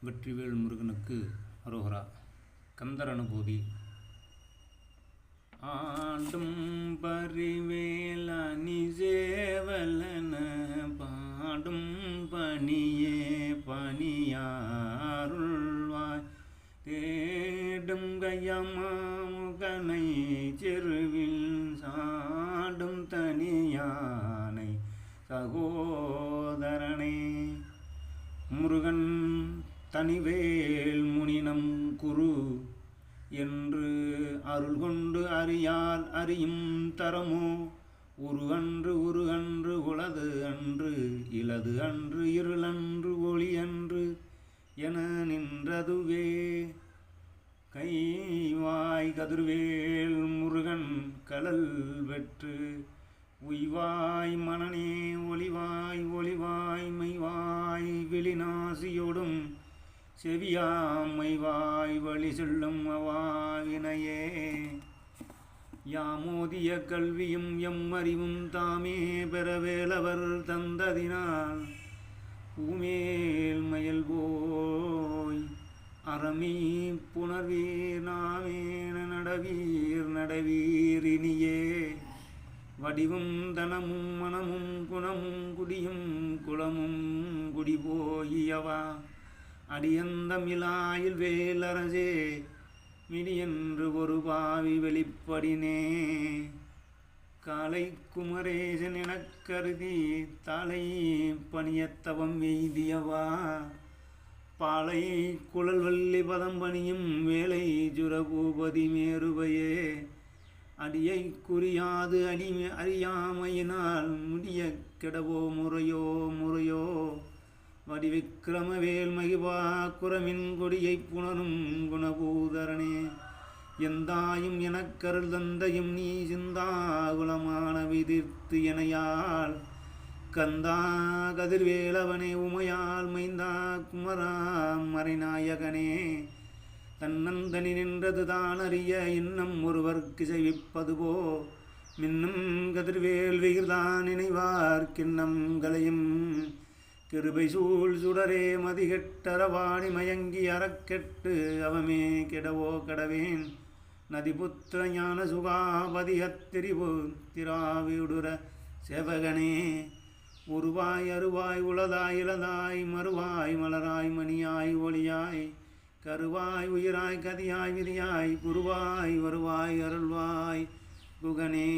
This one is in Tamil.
வெற்றிவேல் முருகனுக்கு அரோகரா. கந்தர் அனுபூதி. ஆண்டும் பரிவேல் அணிசேவலன பாடும் பணியே பணியாருள்வாய் தேடும் கையமாமுகனை செருவில் சாடும் தனியானை சகோதரனே முருகன் தனிவேல் முனினம் குரு என்று அருள் கொண்டு அறியால் அறியும் தரமோ உரு அன்று உளது அன்று இலது அன்று இருளன்று ஒளி அன்று என நின்றதுவே கைவாய் கதிர்வேல் முருகன் கழல் வெற்று உய்வாய் மனனே ஒளிவாய் ஒளிவாய் மெய்வாய் விழிநாசியோடும் செவியாமைவாய் வழி செல்லும் அவாவினையே யாமோதிய கல்வியும் எம்மறிவும் தாமே பெறவேலவர் தந்ததினால் பூமேல் மயல் போய் அறமீ புணர்வீர் நாமேன நடவீர் இனியே வடிவும் தனமும் மனமும் குணமும் குடியும் குளமும் குடிபோயவா அடியந்தமிழாயில் வேலரசே மிடியென்று ஒரு பாவி வெளிப்படினே காலை குமரேசன் எனக் கருதி தாளை பணியத்தவம் எய்தியவா பாலை குழல் வள்ளி பதம் பணியும் வேலை ஜுரபூபதி மேருவையே அடியை குறியாது அறியாமையினால் முடிய கெடவோ முறையோ வடிவிக்கிரமவேல் மகிபா குரமின் கொடியை புணரும் குணபூதரனே எந்தாயும் எனக்கருள் தந்தையும் நீ சிந்தாகுலமான விதிர்த்து எனையால் கந்தா கதிர்வேலவனே உமையால் மைந்தா குமரா மறைநாயகனே தன்னந்தனி நின்றது தான் அறிய இன்னம் ஒருவர்க்கு செய்விப்பதுபோ மின்னும் கதிர்வேல் விகிர்தான் நினைவார் கிண்ணம் கலையும் கிருபை சூழ் சுடரே மதிகெட்டரவாணி மயங்கி அறக்கெட்டு அவமே கெடவோ கடவேன் நதிபுத்திர ஞான சுகாபதியத்திரிபு திராவிடுர சேவகனே உருவாய் அருவாய் உளதாய் இளதாய் மறுவாய் மலராய் மணியாய் ஒளியாய் கருவாய் உயிராய் கதியாய் விதியாய் குருவாய் வருவாய் அருள்வாய் குகனே.